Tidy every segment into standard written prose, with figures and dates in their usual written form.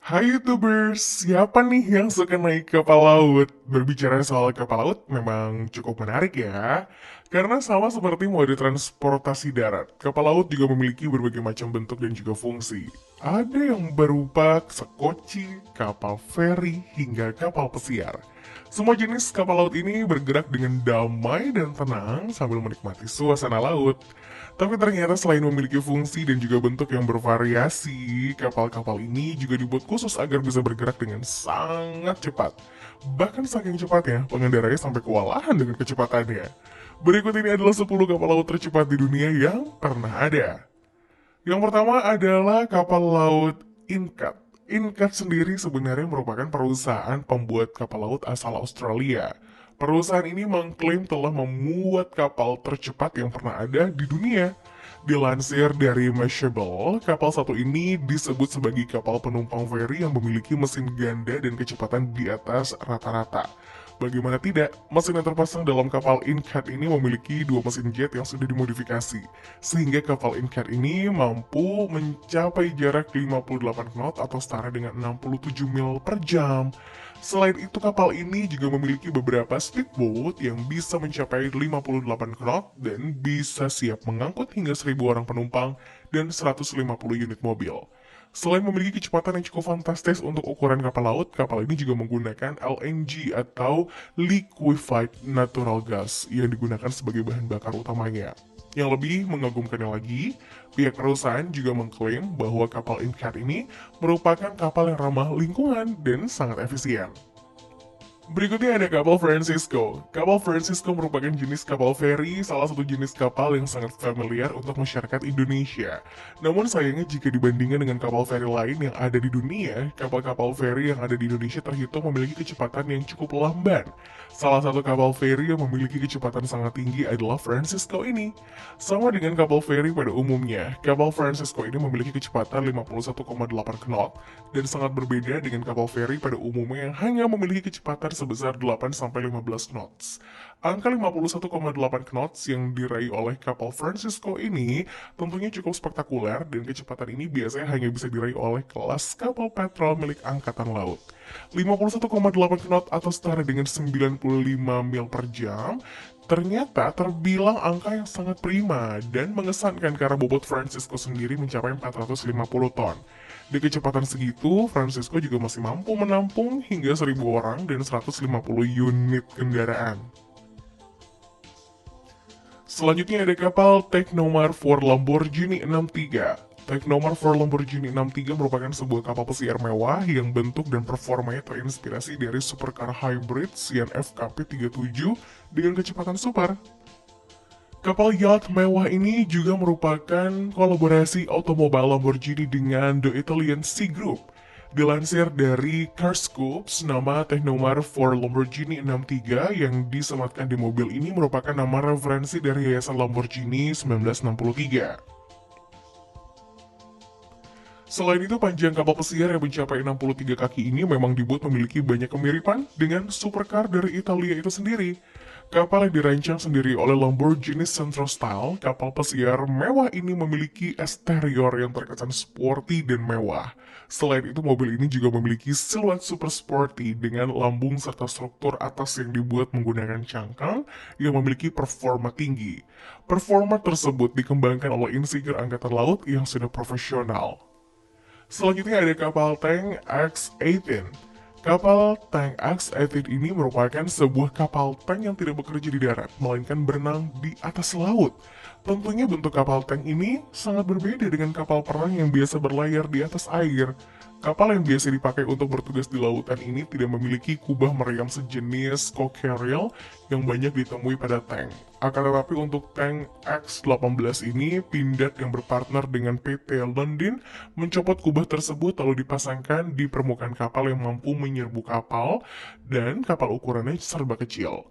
Hai YouTubers, siapa nih yang suka naik kapal laut? Berbicara soal kapal laut memang cukup menarik ya. Karena sama seperti mode transportasi darat, kapal laut juga memiliki berbagai macam bentuk dan juga fungsi. Ada yang berupa sekoci, kapal feri, hingga kapal pesiar. Semua jenis kapal laut ini bergerak dengan damai dan tenang sambil menikmati suasana laut. Tapi ternyata selain memiliki fungsi dan juga bentuk yang bervariasi, kapal-kapal ini juga dibuat khusus agar bisa bergerak dengan sangat cepat. Bahkan saking cepatnya, pengendaranya sampai kewalahan dengan kecepatannya. Berikut ini adalah 10 kapal laut tercepat di dunia yang pernah ada. Yang pertama adalah kapal laut Incat. Incat sendiri sebenarnya merupakan perusahaan pembuat kapal laut asal Australia. Perusahaan ini mengklaim telah memuat kapal tercepat yang pernah ada di dunia. Dilansir dari Mashable, kapal satu ini disebut sebagai kapal penumpang feri yang memiliki mesin ganda dan kecepatan di atas rata-rata. Bagaimana tidak, mesin yang terpasang dalam kapal Incat ini memiliki dua mesin jet yang sudah dimodifikasi, sehingga kapal Incat ini mampu mencapai jarak 58 knot atau setara dengan 67 mil per jam. Selain itu, kapal ini juga memiliki beberapa speedboat yang bisa mencapai 58 knot dan bisa siap mengangkut hingga 1.000 orang penumpang dan 150 unit mobil. Selain memiliki kecepatan yang cukup fantastis untuk ukuran kapal laut, kapal ini juga menggunakan LNG atau Liquefied Natural Gas yang digunakan sebagai bahan bakar utamanya. Yang lebih mengagumkannya lagi, pihak perusahaan juga mengklaim bahwa kapal Incat ini merupakan kapal yang ramah lingkungan dan sangat efisien. Berikutnya ada kapal Francisco. Kapal Francisco merupakan jenis kapal feri, salah satu jenis kapal yang sangat familiar untuk masyarakat Indonesia. Namun sayangnya jika dibandingkan dengan kapal feri lain yang ada di dunia, kapal-kapal feri yang ada di Indonesia terhitung memiliki kecepatan yang cukup lamban. Salah satu kapal feri yang memiliki kecepatan sangat tinggi adalah Francisco ini. Sama dengan kapal feri pada umumnya, kapal Francisco ini memiliki kecepatan 51,8 knot dan sangat berbeda dengan kapal feri pada umumnya yang hanya memiliki kecepatan sebesar 8-15 knots. Angka 51,8 knots yang diraih oleh kapal Francisco ini tentunya cukup spektakuler dan kecepatan ini biasanya hanya bisa diraih oleh kelas kapal petrol milik Angkatan Laut. 51,8 knot atau setara dengan 95 mil per jam ternyata terbilang angka yang sangat prima dan mengesankan karena bobot Francisco sendiri mencapai 450 ton. Di kecepatan segitu, Francisco juga masih mampu menampung hingga 1.000 orang dan 150 unit kendaraan. Selanjutnya ada kapal Technomar for Lamborghini 63. Technomar for Lamborghini 63 merupakan sebuah kapal pesiar mewah yang bentuk dan performanya terinspirasi dari supercar hybrid Sian FKP37 dengan kecepatan super. Kapal yacht mewah ini juga merupakan kolaborasi otomobil Lamborghini dengan The Italian Sea Group. Dilansir dari Carscopes, nama Technomar for Lamborghini 63 yang disematkan di mobil ini merupakan nama referensi dari Yayasan Lamborghini 1963. Selain itu, panjang kapal pesiar yang mencapai 63 kaki ini memang dibuat memiliki banyak kemiripan dengan supercar dari Italia itu sendiri. Kapal yang dirancang sendiri oleh Lamborghini Central Style, kapal pesiar mewah ini memiliki eksterior yang terkesan sporty dan mewah. Selain itu, mobil ini juga memiliki siluet super sporty dengan lambung serta struktur atas yang dibuat menggunakan cangkang yang memiliki performa tinggi. Performa tersebut dikembangkan oleh insinyur angkatan laut yang sudah profesional. Selanjutnya ada kapal tank X-18. Kapal tank X-18 ini merupakan sebuah kapal tank yang tidak bekerja di darat, melainkan berenang di atas laut. Tentunya bentuk kapal tank ini sangat berbeda dengan kapal perang yang biasa berlayar di atas air. Kapal yang biasa dipakai untuk bertugas di lautan ini tidak memiliki kubah meriam sejenis cockerial yang banyak ditemui pada tank. Akan tetapi untuk tank X-18 ini, Pindad yang berpartner dengan PT Lundin mencopot kubah tersebut lalu dipasangkan di permukaan kapal yang mampu menyerbu kapal dan kapal ukurannya serba kecil.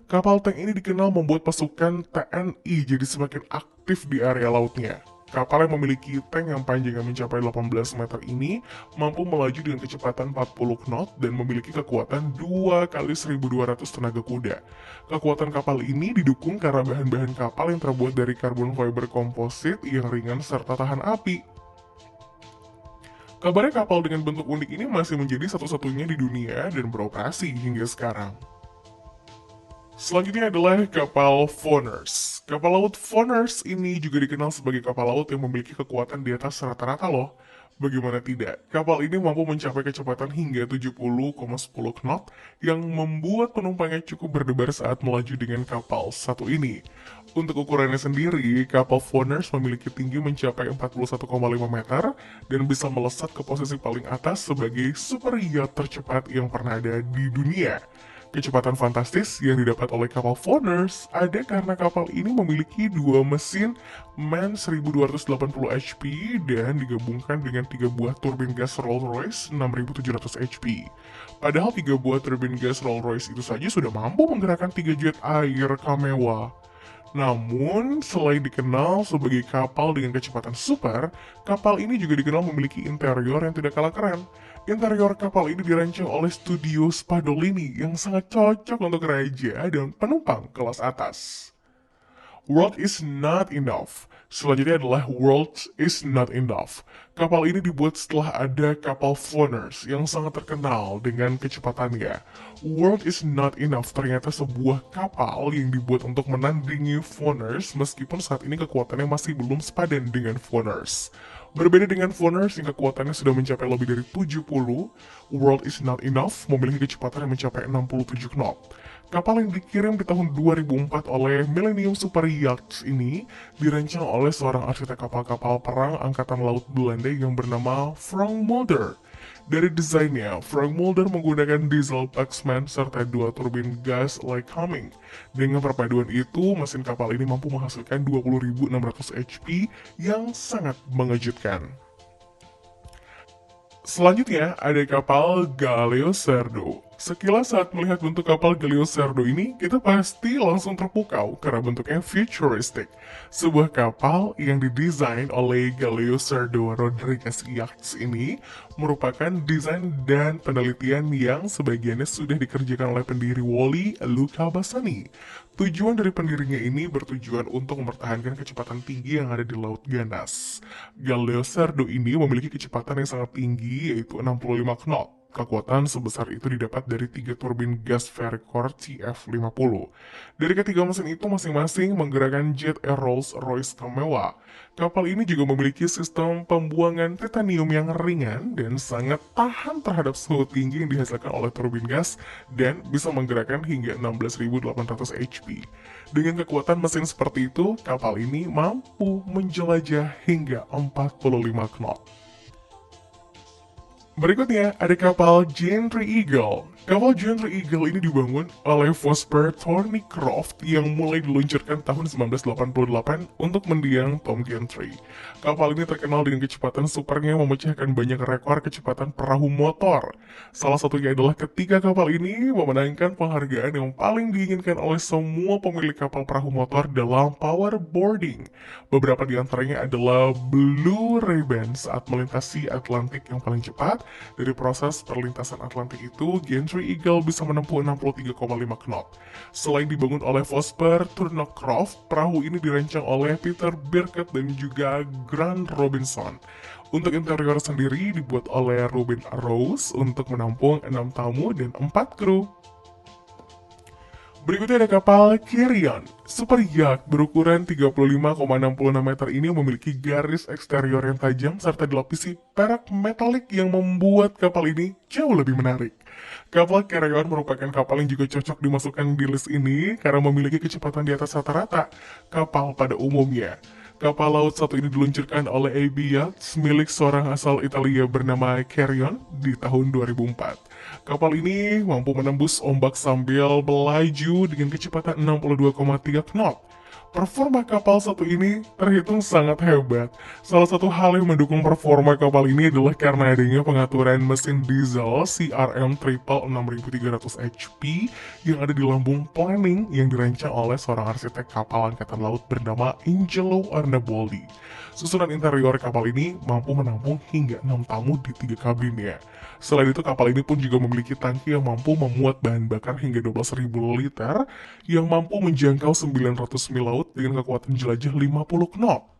Kapal tank ini dikenal membuat pasukan TNI jadi semakin aktif di area lautnya. Kapal yang memiliki tank yang panjangnya mencapai 18 meter ini mampu melaju dengan kecepatan 40 knot dan memiliki kekuatan 2 kali 1.200 tenaga kuda. Kekuatan kapal ini didukung karena bahan-bahan kapal yang terbuat dari karbon fiber komposit yang ringan serta tahan api. Kabarnya kapal dengan bentuk unik ini masih menjadi satu-satunya di dunia dan beroperasi hingga sekarang. Selanjutnya adalah kapal Voners. Kapal laut Voners ini juga dikenal sebagai kapal laut yang memiliki kekuatan di atas rata-rata loh. Bagaimana tidak, kapal ini mampu mencapai kecepatan hingga 70,10 knot yang membuat penumpangnya cukup berdebar saat melaju dengan kapal satu ini. Untuk ukurannya sendiri, kapal Voners memiliki tinggi mencapai 41,5 meter dan bisa melesat ke posisi paling atas sebagai super yacht tercepat yang pernah ada di dunia. Kecepatan fantastis yang didapat oleh kapal Voners ada karena kapal ini memiliki dua mesin MAN 1280 HP dan digabungkan dengan 3 buah turbin gas Rolls-Royce 6700 HP. Padahal 3 buah turbin gas Rolls-Royce itu saja sudah mampu menggerakkan 3 jet air Kamewa. Namun, selain dikenal sebagai kapal dengan kecepatan super, kapal ini juga dikenal memiliki interior yang tidak kalah keren. Interior kapal ini dirancang oleh studio Spadolini yang sangat cocok untuk raja dan penumpang kelas atas. World is not enough. Selanjutnya adalah World is not enough. Kapal ini dibuat setelah ada kapal Voners yang sangat terkenal dengan kecepatannya. World is not enough ternyata sebuah kapal yang dibuat untuk menandingi Voners meskipun saat ini kekuatannya masih belum sepadan dengan Voners. Berbeda dengan Voners yang kekuatannya sudah mencapai lebih dari 70, World is not enough memiliki kecepatan yang mencapai 67 knot. Kapal yang dikirim di tahun 2004 oleh Millennium Super Yachts ini dirancang oleh seorang arsitek kapal-kapal perang Angkatan Laut Belanda yang bernama Frank Mulder. Dari desainnya, Frank Mulder menggunakan diesel Paxman serta 2 turbin gas Lycoming. Dengan perpaduan itu, mesin kapal ini mampu menghasilkan 20.600 HP yang sangat mengejutkan. Selanjutnya ada kapal Galeo Cerdo. Sekilas saat melihat bentuk kapal Galeo Cerdo ini, kita pasti langsung terpukau karena bentuknya futuristic. Sebuah kapal yang didesain oleh Galeo Cerdo Rodriguez Yachts ini merupakan desain dan penelitian yang sebagiannya sudah dikerjakan oleh pendiri Wally Luca Bassani. Tujuan dari pendirinya ini bertujuan untuk mempertahankan kecepatan tinggi yang ada di Laut Ganas. Galeo Cerdo ini memiliki kecepatan yang sangat tinggi yaitu 65 knot. Kekuatan sebesar itu didapat dari 3 turbin gas Vercor TF50. Dari ketiga mesin itu masing-masing menggerakkan jet air Rolls-Royce Kamewa. Kapal ini juga memiliki sistem pembuangan titanium yang ringan dan sangat tahan terhadap suhu tinggi yang dihasilkan oleh turbin gas dan bisa menggerakkan hingga 16.800 HP. Dengan kekuatan mesin seperti itu, kapal ini mampu menjelajah hingga 45 knot. Berikutnya ada kapal Gentry Eagle. Kapal Gentry Eagle ini dibangun oleh Vosper Thornycroft yang mulai diluncurkan tahun 1988 untuk mendiang Tom Gentry. Kapal ini terkenal dengan kecepatan supernya memecahkan banyak rekor kecepatan perahu motor. Salah satunya adalah ketika kapal ini memenangkan penghargaan yang paling diinginkan oleh semua pemilik kapal perahu motor dalam powerboarding. Beberapa di antaranya adalah Blue Ribbon saat melintasi Atlantik yang paling cepat. Dari proses perlintasan Atlantik itu, Gentry Eagle bisa menempuh 63,5 knot. Selain dibangun oleh Vosper Thornycroft, perahu ini dirancang oleh Peter Birkett dan juga Grant Robinson. Untuk interior sendiri dibuat oleh Ruben Rose untuk menampung 6 tamu dan 4 kru. Berikutnya ada kapal Carrion. Super yacht berukuran 35,66 meter ini memiliki garis eksterior yang tajam serta dilapisi perak metalik yang membuat kapal ini jauh lebih menarik. Kapal Carrion merupakan kapal yang juga cocok dimasukkan di list ini karena memiliki kecepatan di atas rata-rata kapal pada umumnya. Kapal laut satu ini diluncurkan oleh AB Yachts milik seorang asal Italia bernama Carrion di tahun 2004. Kapal ini mampu menembus ombak sambil melaju dengan kecepatan 62,3 knot. Performa kapal satu ini terhitung sangat hebat. Salah satu hal yang mendukung performa kapal ini adalah karena adanya pengaturan mesin diesel CRM Triple 6300 HP yang ada di lambung planning yang dirancang oleh seorang arsitek kapal angkatan laut bernama Angelo Arnaboldi. Susunan interior kapal ini mampu menampung hingga 6 tamu di 3 kabinnya. Selain itu, kapal ini pun juga memiliki tangki yang mampu memuat bahan bakar hingga 12.000 liter yang mampu menjangkau 900 mil laut dengan kekuatan jelajah 50 knot.